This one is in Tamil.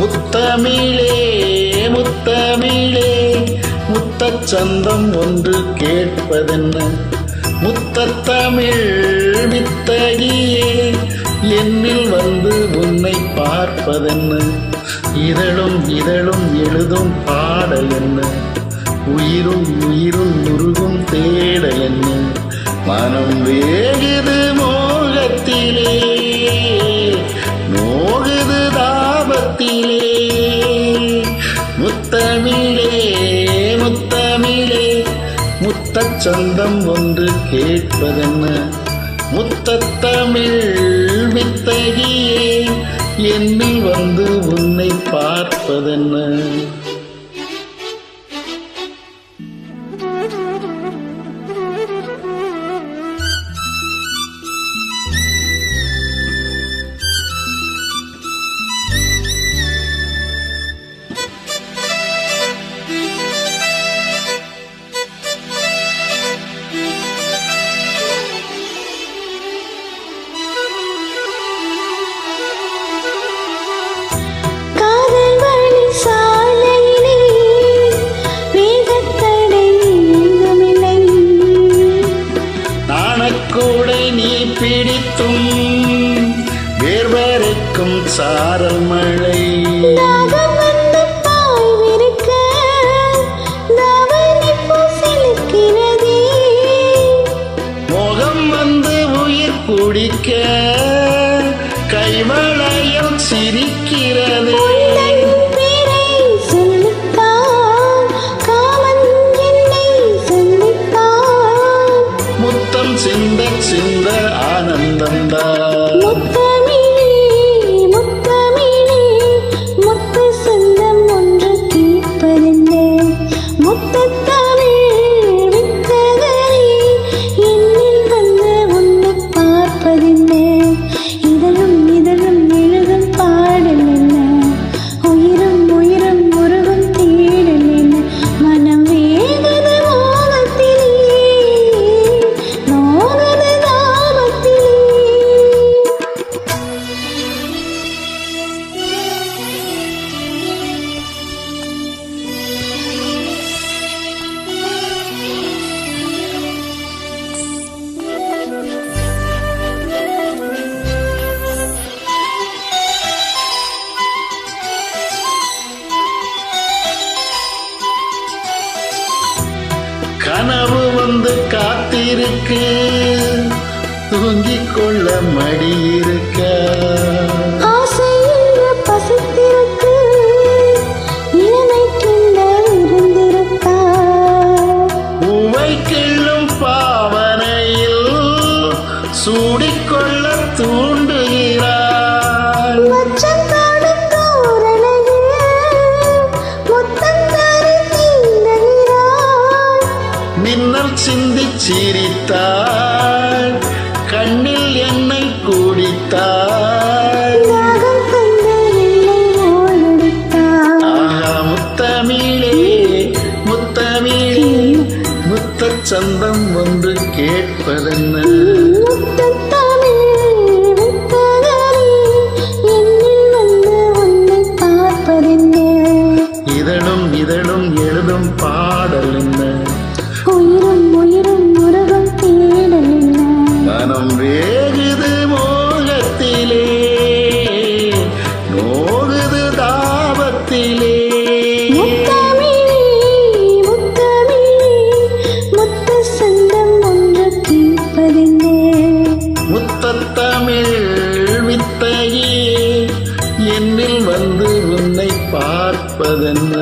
முத்தமிழே முத்தமிழே முத்தச் சந்தம் ஒன்று கேட்பதென்ன? முத்தத்தமிழ் வித்தகியே என்னில் வந்து உன்னை பார்ப்பதென்ன? இதழும் இதழும் எழுதும் பாடல் என்ன? உயிரும் உயிரும் உருகும் தேடல் என்ன? மனம் வேகுது மோகத்திலே, நோகுது தாபத்திலே. முத்தமிழே முத்தமிழே முத்தச் சந்தம் ஒன்று கேட்பதென்ன? முத்தத்தமிழ் வித்தகியே என்னில் வந்து உன்னை பார்ப்பதென்ன? கூடை நீ பிடித்தும் வேர்வரைக்கும் சாரல் மழை. மோகம் வந்து உயிர் குடிக்க கைவளையம் சிரிக்கிறது. சிந்த சிந்த ஆனந்தந்தா. முத்தமிழே முத்தமிழே முத்து சொந்தம் ஒன்று கேட்பதென்ன? முத்தத்தமிழ் வித்தகரே என்னில் வந்து உன்னை பார்ப்பதென்ன? இதழும் இதழும் எழுதும் பாடல் என்ன? உயிரும் உயிரும் உருகும் தேடல் என்ன? மனம் வேகுது மோகத்திலே, கனவு வந்து காத்திருக்கு, தூங்கிக் கொள்ள மடி இருக்க. பசித்திருக்கு, இளமை கிண்ணம் இருந்திருக்கா. பூவை கிள்ளும் பாவனையில் சூடிக்கொள்ள தூண்டுகிறார். மின்னல் சிந்தி சிரித்தாள், கண்ணில் என்னை கூடித்தாள். ஆஹா முத்தமிழே முத்தமிழே முத்தச் சந்தம் ஒன்று கேட்பதென்ன? இதழும் இதழும் எழுதும் பாடல் என்ன? உயிரும் உயிரும் உருகும் தேடல் என்ன? மனம் வேகுது மோகத்திலே, நோகுது தாபத்திலே. முத்தமிழே முத்தமிழே முத்து சொந்தம் ஒன்று கேட்பதென்ன? முத்தத்தமிழ் வித்தகியே என்னில் வந்து உன்னை பார்ப்பதென்ன?